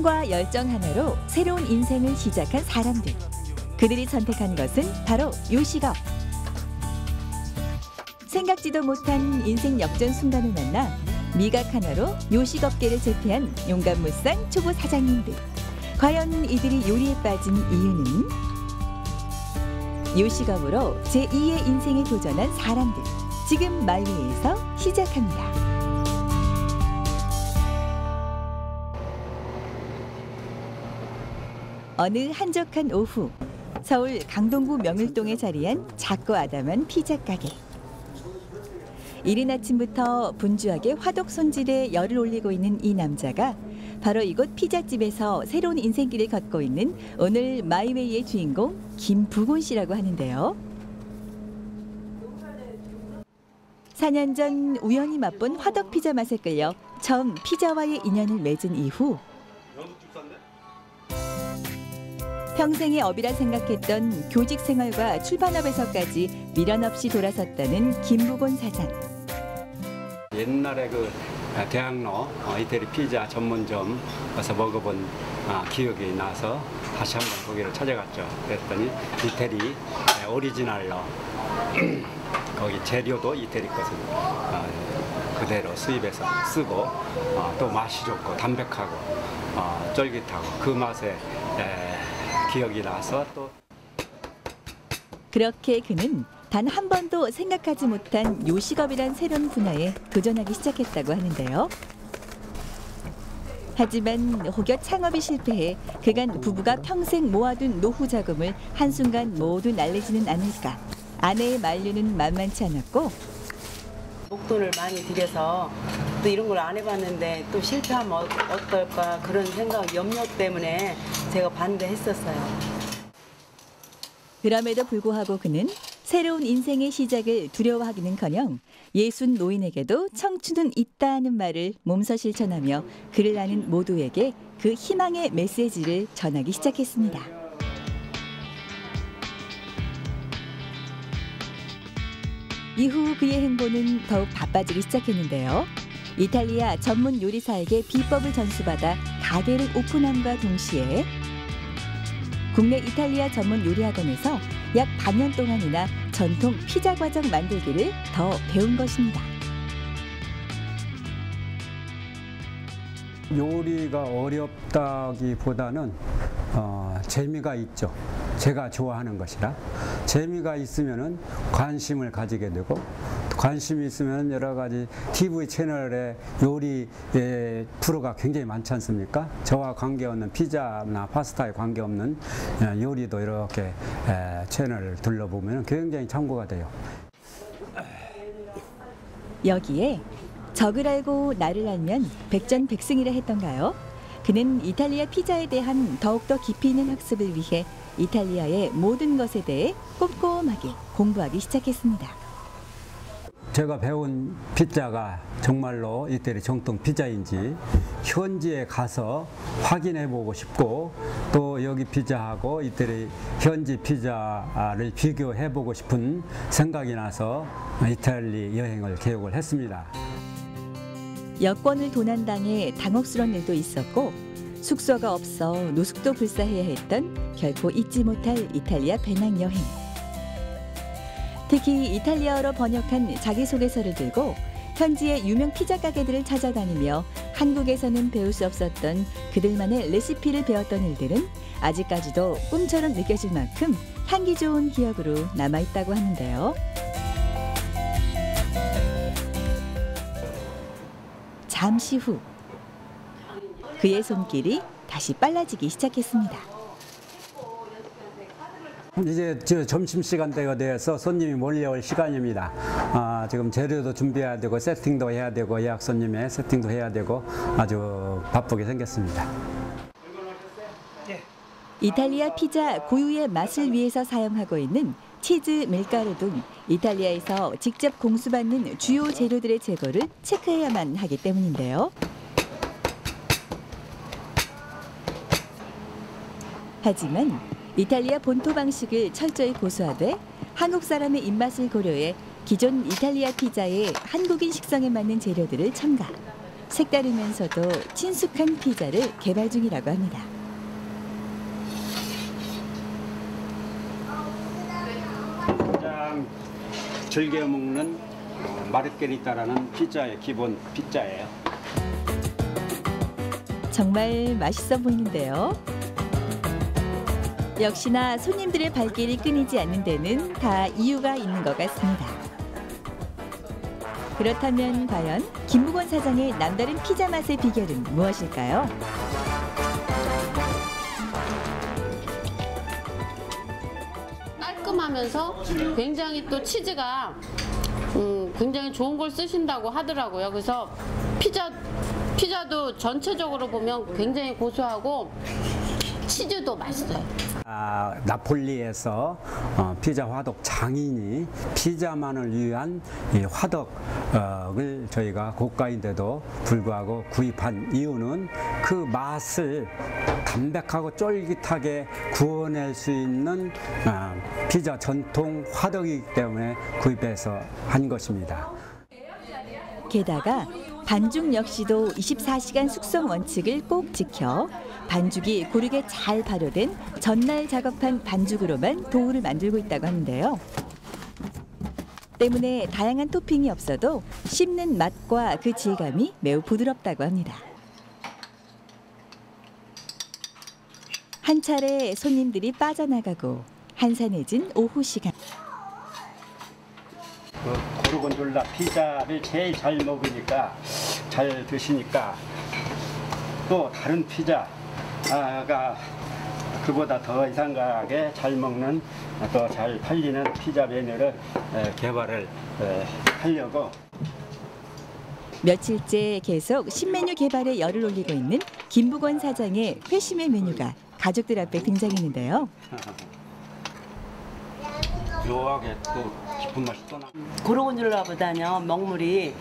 꿈과 열정 하나로 새로운 인생을 시작한 사람들. 그들이 선택한 것은 바로 요식업. 생각지도 못한 인생 역전 순간을 만나 미각 하나로 요식업계를 제패한 용감무쌍 초보 사장님들. 과연 이들이 요리에 빠진 이유는? 요식업으로 제2의 인생에 도전한 사람들. 지금 말미에서 시작합니다. 어느 한적한 오후, 서울 강동구 명일동에 자리한 작고 아담한 피자 가게. 이른 아침부터 분주하게 화덕 손질에 열을 올리고 있는 이 남자가 바로 이곳 피자집에서 새로운 인생길을 걷고 있는 오늘 마이웨이의 주인공 김부곤 씨라고 하는데요. 4년 전 우연히 맛본 화덕 피자 맛에 끌려 처음 피자와의 인연을 맺은 이후 평생의 업이라 생각했던 교직 생활과 출판업에서까지 미련 없이 돌아섰다는 김부곤 사장. 옛날에 그 대학로 이태리 피자 전문점 가서 먹어본 기억이 나서 다시 한번 거기를 찾아갔죠. 그랬더니 이태리 오리지널로 거기 재료도 이태리 것을 그대로 수입해서 쓰고 또 맛이 좋고 담백하고 쫄깃하고 그 맛에 기억이 나서 또 그렇게 그는 단 한 번도 생각하지 못한 요식업이란 새로운 분야에 도전하기 시작했다고 하는데요. 하지만 혹여 창업이 실패해 그간 부부가 평생 모아둔 노후 자금을 한순간 모두 날리지는 않을까. 아내의 만류는 만만치 않았고 목돈을 많이 들여서 또 이런 걸 안 해봤는데 또 실패하면 어떨까 그런 생각, 염려 때문에 제가 반대했었어요. 그럼에도 불구하고 그는 새로운 인생의 시작을 두려워하기는커녕 예순 노인에게도 청춘은 있다는 말을 몸소 실천하며 그를 아는 모두에게 그 희망의 메시지를 전하기 시작했습니다. 이후 그의 행보는 더욱 바빠지기 시작했는데요. 이탈리아 전문 요리사에게 비법을 전수받아 가게를 오픈함과 동시에 국내 이탈리아 전문 요리학원에서 약 반년 동안이나 전통 피자 과정 만들기를 더 배운 것입니다. 요리가 어렵다기보다는 재미가 있죠. 제가 좋아하는 것이라 재미가 있으면은 관심을 가지게 되고 관심이 있으면 여러 가지 TV 채널에 요리 프로가 굉장히 많지 않습니까? 저와 관계없는 피자나 파스타에 관계없는 요리도 이렇게 채널을 둘러보면 굉장히 참고가 돼요. 여기에 적을 알고 나를 알면 백전백승이라 했던가요? 그는 이탈리아 피자에 대한 더욱더 깊이 있는 학습을 위해 이탈리아의 모든 것에 대해 꼼꼼하게 공부하기 시작했습니다. 제가 배운 피자가 정말로 이태리 정통 피자인지 현지에 가서 확인해 보고 싶고 또 여기 피자하고 이태리 현지 피자를 비교해 보고 싶은 생각이 나서 이탈리 여행을 계획을 했습니다. 여권을 도난당해 당혹스러운 일도 있었고 숙소가 없어 노숙도 불사해야 했던 결코 잊지 못할 이탈리아 배낭여행. 특히 이탈리아어로 번역한 자기소개서를 들고 현지의 유명 피자 가게들을 찾아다니며 한국에서는 배울 수 없었던 그들만의 레시피를 배웠던 일들은 아직까지도 꿈처럼 느껴질 만큼 향기 좋은 기억으로 남아있다고 하는데요. 잠시 후 그의 손길이 다시 빨라지기 시작했습니다. 이제 점심시간대가 되어서 손님이 몰려올 시간입니다. 지금 재료도 준비해야 되고 세팅도 해야 되고 예약 손님의 세팅도 해야 되고 아주 바쁘게 생겼습니다. 이탈리아 피자 고유의 맛을 위해서 사용하고 있는 치즈, 밀가루 등 이탈리아에서 직접 공수받는 주요 재료들의 제거를 체크해야만 하기 때문인데요. 하지만 이탈리아 본토 방식을 철저히 고수하되 한국 사람의 입맛을 고려해 기존 이탈리아 피자에 한국인 식성에 맞는 재료들을 첨가. 색다르면서도 친숙한 피자를 개발 중이라고 합니다. 가장 즐겨 먹는 마르게리타라는 피자의 기본 피자예요. 정말 맛있어 보이는데요. 역시나 손님들의 발길이 끊이지 않는 데는 다 이유가 있는 것 같습니다. 그렇다면 과연 김부건 사장의 남다른 피자 맛의 비결은 무엇일까요? 깔끔하면서 굉장히 또 치즈가 굉장히 좋은 걸 쓰신다고 하더라고요. 그래서 피자도 전체적으로 보면 굉장히 고소하고 치즈도 맛있어요. 나폴리에서 피자 화덕 장인이 피자만을 위한 이 화덕을 저희가 고가인데도 불구하고 구입한 이유는 그 맛을 담백하고 쫄깃하게 구워낼 수 있는 피자 전통 화덕이기 때문에 구입해서 한 것입니다. 게다가 반죽 역시도 24시간 숙성 원칙을 꼭 지켜 반죽이 고르게 잘 발효된 전날 작업한 반죽으로만 도우를 만들고 있다고 하는데요. 때문에 다양한 토핑이 없어도 씹는 맛과 그 질감이 매우 부드럽다고 합니다. 한 차례 손님들이 빠져나가고 한산해진 오후 시간. 고르곤졸라 피자를 제일 잘 먹으니까, 잘 드시니까 또 다른 피자가 그보다 더 이상하게 잘 먹는, 또 잘 팔리는 피자 메뉴를 개발을 하려고. 며칠째 계속 신메뉴 개발에 열을 올리고 있는 김부건 사장의 회심의 메뉴가 가족들 앞에 등장했는데요. 묘하게 또 깊은 맛이 또 나. 고르곤졸라보다는 먹물이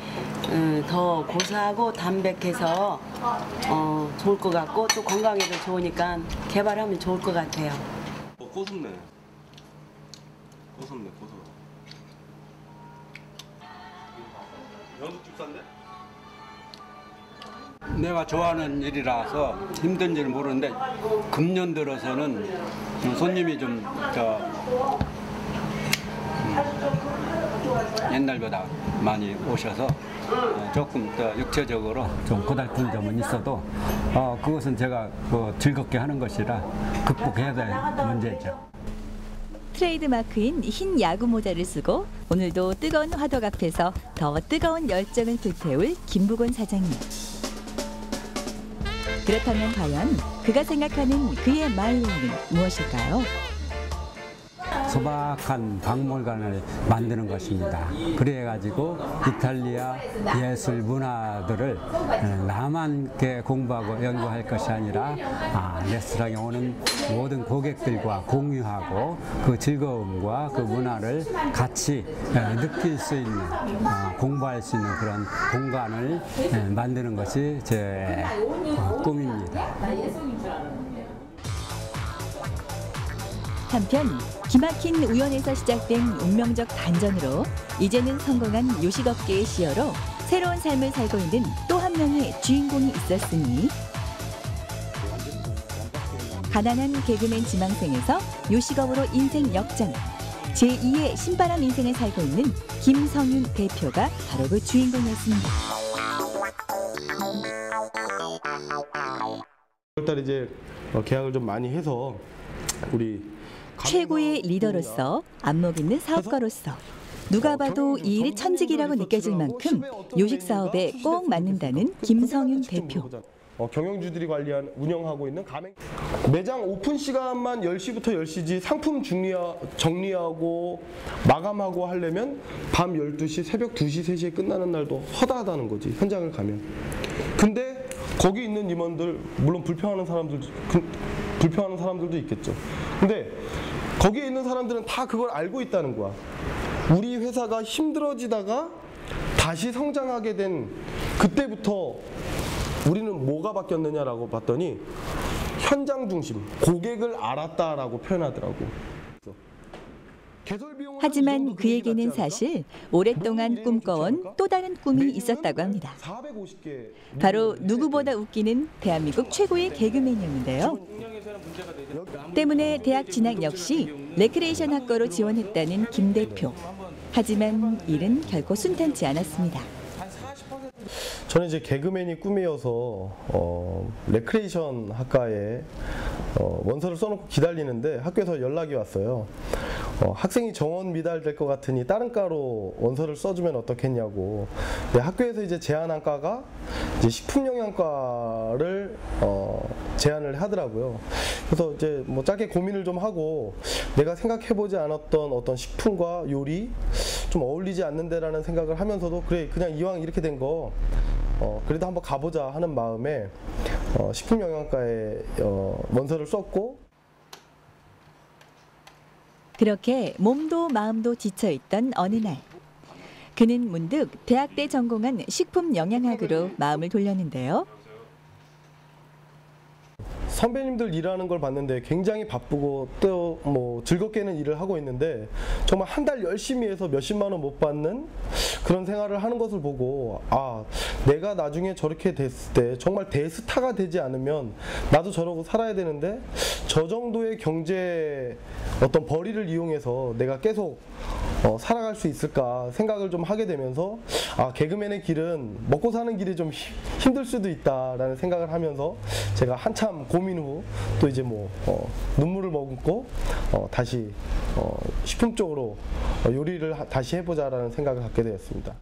더 고소하고 담백해서 좋을 것 같고 또 건강에도 좋으니까 개발하면 좋을 것 같아요. 고소네. 고소네, 고소. 연숙집 산데? 내가 좋아하는 일이라서 힘든지는 모르는데 금년 들어서는 손님이 좀 옛날보다 많이 오셔서 조금 더 육체적으로 좀 고달픈 점은 있어도 그것은 제가 즐겁게 하는 것이라 극복해야 될 문제죠. 트레이드 마크인 흰 야구 모자를 쓰고 오늘도 뜨거운 화덕 앞에서 더 뜨거운 열정을 불태울 김부건 사장님. 그렇다면 과연 그가 생각하는 그의 마일리는 무엇일까요? 소박한 박물관을 만드는 것입니다. 그래가지고 이탈리아 예술 문화들을 나만 이렇게 공부하고 연구할 것이 아니라 레스토랑에 오는 모든 고객들과 공유하고 그 즐거움과 그 문화를 같이 느낄 수 있는, 공부할 수 있는 그런 공간을 만드는 것이 제 꿈입니다. 한편 기막힌 우연에서 시작된 운명적 반전으로 이제는 성공한 요식업계의 시어로 새로운 삶을 살고 있는 또 한 명의 주인공이 있었으니 가난한 개그맨 지망생에서 요식업으로 인생 역전, 제2의 신바람 인생을 살고 있는 김성윤 대표가 바로 그 주인공이었습니다. 6월달에 이제 계약을 좀 많이 해서 우리 최고의 리더로서 안목 있는 사업가로서 누가 봐도 이 일이 천직이라고 느껴질 만큼 요식 사업에 꼭 맞는다는 김성윤 대표. 경영주들이 운영하고 있는 가맹 매장 오픈 시간만 10시부터 10시지 상품 정리하고 마감하고 하려면 밤 12시, 새벽 2시, 3시에 끝나는 날도 허다하다는 거지, 현장을 가면. 근데 거기 있는 임원들, 물론 불평하는 사람들도 있겠죠. 근데 거기에 있는 사람들은 다 그걸 알고 있다는 거야. 우리 회사가 힘들어지다가 다시 성장하게 된 그때부터 우리는 뭐가 바뀌었느냐라고 봤더니 현장 중심, 고객을 알았다라고 표현하더라고. 개설 비용은 하지만 그에게는 사실 오랫동안 꿈꿔온 또 다른 꿈이 있었다고 합니다. 450개 바로 누구보다 웃기는 대한민국 최고의 개그맨이었는데요. 때문에 대학 진학 역시 레크레이션 학과로 지원했다는 김 대표. 하지만 일은 결코 순탄치 않았습니다. 저는 이제 개그맨이 꿈이어서 레크레이션 학과에 원서를 써놓고 기다리는데 학교에서 연락이 왔어요. 학생이 정원 미달될 것 같으니 다른 과로 원서를 써주면 어떻겠냐고. 근데 학교에서 이제 제안한 과가 이제 식품영양과를 제안을 하더라고요. 그래서 이제 뭐 짧게 고민을 좀 하고 내가 생각해보지 않았던 어떤 식품과 요리 좀 어울리지 않는데라는 생각을 하면서도 그래 그냥 이왕 이렇게 된 거 그래도 한번 가보자 하는 마음에 식품영양과에 원서를 썼고. 그렇게 몸도 마음도 지쳐있던 어느 날 그는 문득 대학 때 전공한 식품영양학으로 마음을 돌렸는데요. 선배님들 일하는 걸 봤는데 굉장히 바쁘고 또 뭐 즐겁게는 일을 하고 있는데 정말 한 달 열심히 해서 몇십만 원 못 받는 그런 생활을 하는 것을 보고 아 내가 나중에 저렇게 됐을 때 정말 대스타가 되지 않으면 나도 저러고 살아야 되는데 저 정도의 경제 어떤 벌이를 이용해서 내가 계속 살아갈 수 있을까 생각을 좀 하게 되면서 아 개그맨의 길은 먹고 사는 길이 좀 힘들 수도 있다라는 생각을 하면서 제가 한참 고민 후 또 이제 뭐 눈물을 머금고 다시 식품 쪽으로 요리를 다시 해보자라는 생각을 갖게 되었습니다.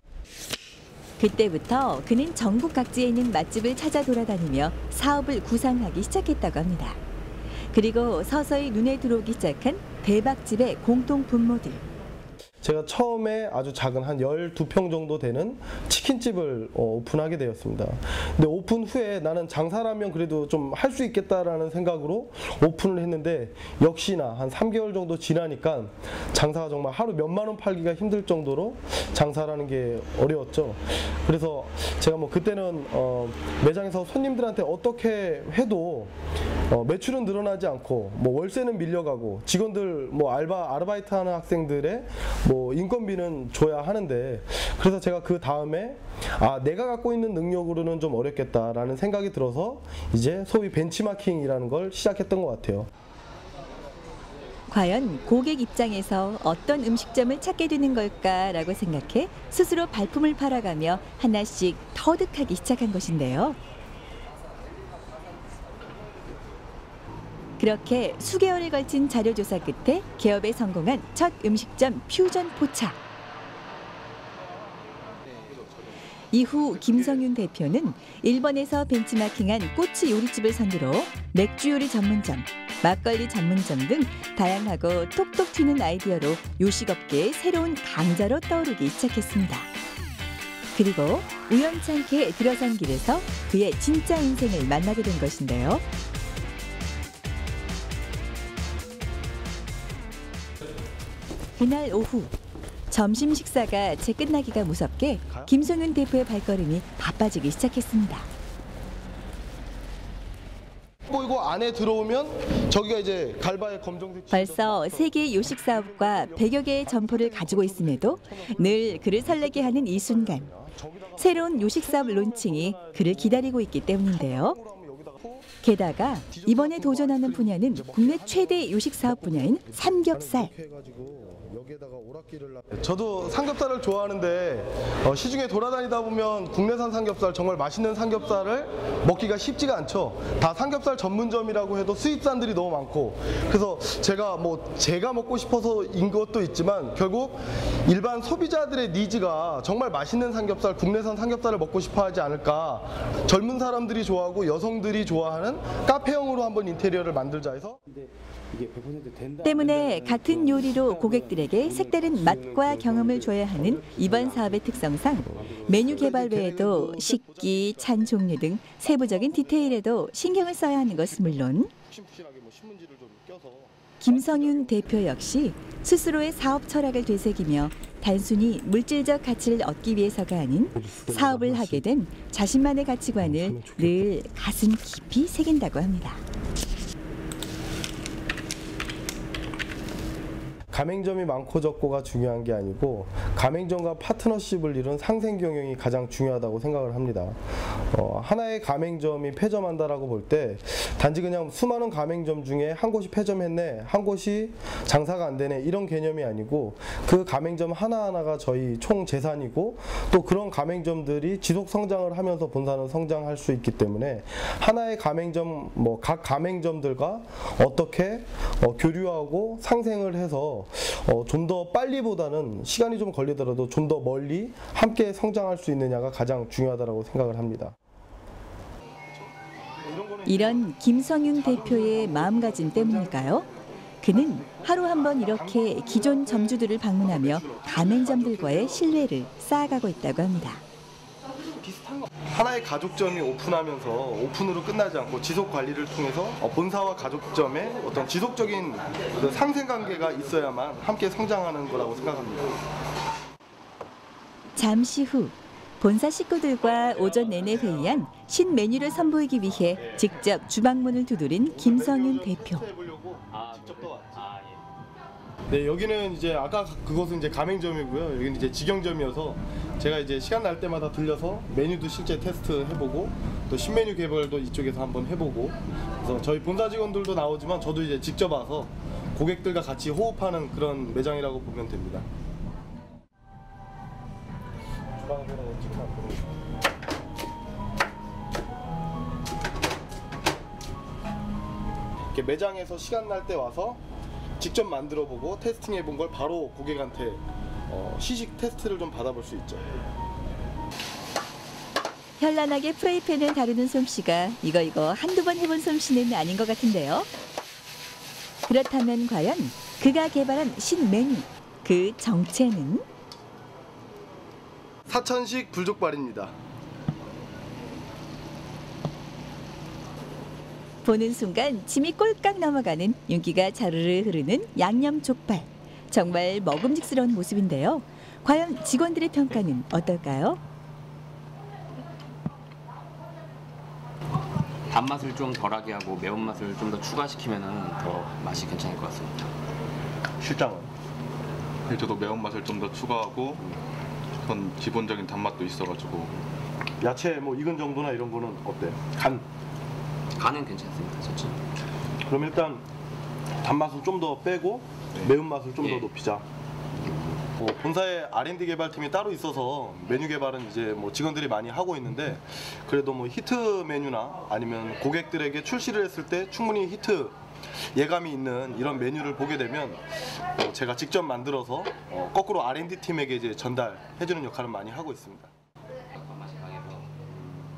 그때부터 그는 전국 각지에 있는 맛집을 찾아 돌아다니며 사업을 구상하기 시작했다고 합니다. 그리고 서서히 눈에 들어오기 시작한 대박집의 공통 분모들. 제가 처음에 아주 작은 한 12평 정도 되는 치킨집을 오픈하게 되었습니다. 근데 오픈 후에 나는 장사라면 그래도 좀 할 수 있겠다라는 생각으로 오픈을 했는데 역시나 한 3개월 정도 지나니까 장사가 정말 하루 몇만 원 팔기가 힘들 정도로 장사라는 게 어려웠죠. 그래서 제가 뭐 그때는 매장에서 손님들한테 어떻게 해도 매출은 늘어나지 않고 뭐 월세는 밀려가고 직원들 뭐 아르바이트 하는 학생들의 뭐 인건비는 줘야 하는데 그래서 제가 그 다음에 아 내가 갖고 있는 능력으로는 좀 어렵겠다라는 생각이 들어서 이제 소위 벤치마킹이라는 걸 시작했던 것 같아요. 과연 고객 입장에서 어떤 음식점을 찾게 되는 걸까라고 생각해 스스로 발품을 팔아가며 하나씩 터득하기 시작한 것인데요. 그렇게 수개월에 걸친 자료조사 끝에 개업에 성공한 첫 음식점 퓨전 포차. 이후 김성윤 대표는 일본에서 벤치마킹한 꼬치 요리집을 선두로 맥주 요리 전문점, 막걸리 전문점 등 다양하고 톡톡 튀는 아이디어로 요식업계의 새로운 강자로 떠오르기 시작했습니다. 그리고 우연찮게 들어선 길에서 그의 진짜 인생을 만나게 된 것인데요. 그날 오후 점심 식사가 채 끝나기가 무섭게 김성윤 대표의 발걸음이 바빠지기 시작했습니다. 보이고 안에 들어오면 저기가 이제 갈바의 검정색. 벌써 3개의 요식 사업과 100여 개의 점포를 가지고 있음에도 늘 그를 설레게 하는 이 순간. 새로운 요식 사업 론칭이 그를 기다리고 있기 때문인데요. 게다가 이번에 도전하는 분야는 국내 최대 요식 사업 분야인 삼겹살. 저도 삼겹살을 좋아하는데 시중에 돌아다니다 보면 국내산 삼겹살 정말 맛있는 삼겹살을 먹기가 쉽지가 않죠. 다 삼겹살 전문점이라고 해도 수입산들이 너무 많고 그래서 제가 먹고 싶어서인 것도 있지만 결국 일반 소비자들의 니즈가 정말 맛있는 삼겹살, 국내산 삼겹살을 먹고 싶어 하지 않을까. 젊은 사람들이 좋아하고 여성들이 좋아하는 카페형으로 한번 인테리어를 만들자 해서 때문에 같은 요리로 고객들에게 색다른 맛과 경험을 줘야 하는 이번 사업의 특성상 메뉴 개발 외에도 식기, 찬 종류 등 세부적인 디테일에도 신경을 써야 하는 것은 물론 김성윤 대표 역시 스스로의 사업 철학을 되새기며 단순히 물질적 가치를 얻기 위해서가 아닌 사업을 하게 된 자신만의 가치관을 늘 가슴 깊이 새긴다고 합니다. 가맹점이 많고 적고가 중요한 게 아니고 가맹점과 파트너십을 이룬 상생 경영이 가장 중요하다고 생각을 합니다. 하나의 가맹점이 폐점한다라고 볼 때 단지 그냥 수많은 가맹점 중에 한 곳이 폐점했네, 한 곳이 장사가 안 되네 이런 개념이 아니고 그 가맹점 하나하나가 저희 총 재산이고 또 그런 가맹점들이 지속 성장을 하면서 본사는 성장할 수 있기 때문에 하나의 가맹점, 각 가맹점들과 어떻게 교류하고 상생을 해서 좀 더 빨리보다는 시간이 좀 걸리더라도 좀 더 멀리 함께 성장할 수 있느냐가 가장 중요하다고 생각을 합니다. 이런 김성윤 대표의 마음가짐 때문일까요? 그는 하루 한 번 이렇게 기존 점주들을 방문하며 가맹점들과의 신뢰를 쌓아가고 있다고 합니다. 하나의 가족점이 오픈하면서 오픈으로 끝나지 않고 지속 관리를 통해서 본사와 가족점의 어떤 지속적인 상생 관계가 있어야만 함께 성장하는 거라고 생각합니다. 잠시 후 본사 식구들과 오전 내내 회의한 신메뉴를 선보이기 위해 직접 주방문을 두드린 김성윤 대표. 네, 여기는 이제 아까 그곳은 이제 가맹점이고요. 여기는 이제 직영점이어서 제가 이제 시간 날 때마다 들려서 메뉴도 실제 테스트 해보고 또 신메뉴 개발도 이쪽에서 한번 해보고 그래서 저희 본사 직원들도 나오지만 저도 이제 직접 와서 고객들과 같이 호흡하는 그런 매장이라고 보면 됩니다. 이렇게 매장에서 시간 날 때 와서 직접 만들어 보고 테스팅해 본 걸 바로 고객한테 시식 테스트를 좀 받아볼 수 있죠. 현란하게 프라이팬을 다루는 솜씨가 이거 한두 번 해본 솜씨는 아닌 것 같은데요. 그렇다면 과연 그가 개발한 신메뉴, 그 정체는? 사천식 불족발입니다. 보는 순간 침이 꼴깍 넘어가는 윤기가 자르르 흐르는 양념 족발. 정말 먹음직스러운 모습인데요. 과연 직원들의 평가는 어떨까요? 단맛을 좀 덜하게 하고 매운맛을 좀 더 추가시키면 더 맛이 괜찮을 것 같습니다. 실장은? 네, 저도 매운맛을 좀 더 추가하고 전 기본적인 단맛도 있어가지고 야채 뭐 익은 정도나 이런 거는 어때요? 간은 괜찮습니다. 좋죠. 그럼 일단 단맛을 좀 더 빼고 매운맛을 좀 더 높이자. 본사에 R&D 개발팀이 따로 있어서 메뉴 개발은 이제 뭐 직원들이 많이 하고 있는데 그래도 뭐 히트 메뉴나 아니면 고객들에게 출시를 했을 때 충분히 히트 예감이 있는 이런 메뉴를 보게 되면 제가 직접 만들어서 거꾸로 R&D 팀에게 이제 전달해주는 역할을 많이 하고 있습니다.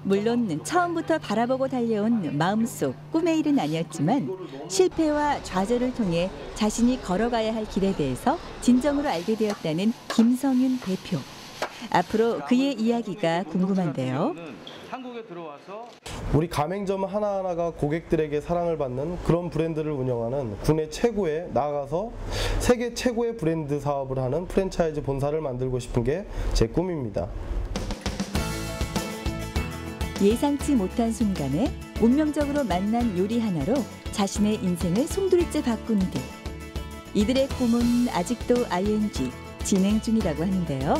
물론 처음부터 바라보고 달려온 마음속 꿈의 일은 아니었지만 실패와 좌절을 통해 자신이 걸어가야 할 길에 대해서 진정으로 알게 되었다는 김성윤 대표. 앞으로 그의 이야기가 궁금한데요. 우리 가맹점 하나하나가 고객들에게 사랑을 받는 그런 브랜드를 운영하는 국내 최고의, 나아가서 세계 최고의 브랜드 사업을 하는 프랜차이즈 본사를 만들고 싶은 게 제 꿈입니다. 예상치 못한 순간에 운명적으로 만난 요리 하나로 자신의 인생을 송두리째 바꾼 듯. 이들의 꿈은 아직도 ing, 진행 중이라고 하는데요.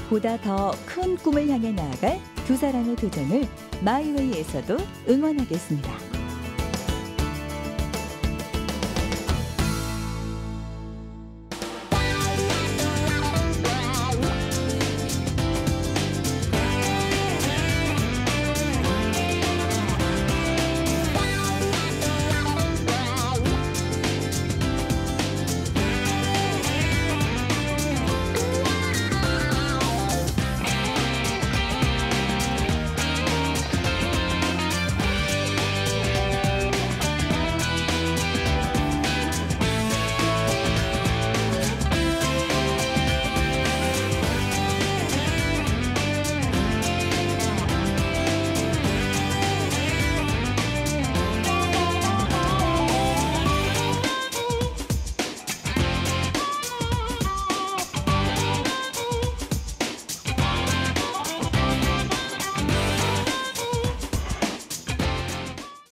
보다 더 큰 꿈을 향해 나아갈 두 사람의 도전을 마이웨이에서도 응원하겠습니다.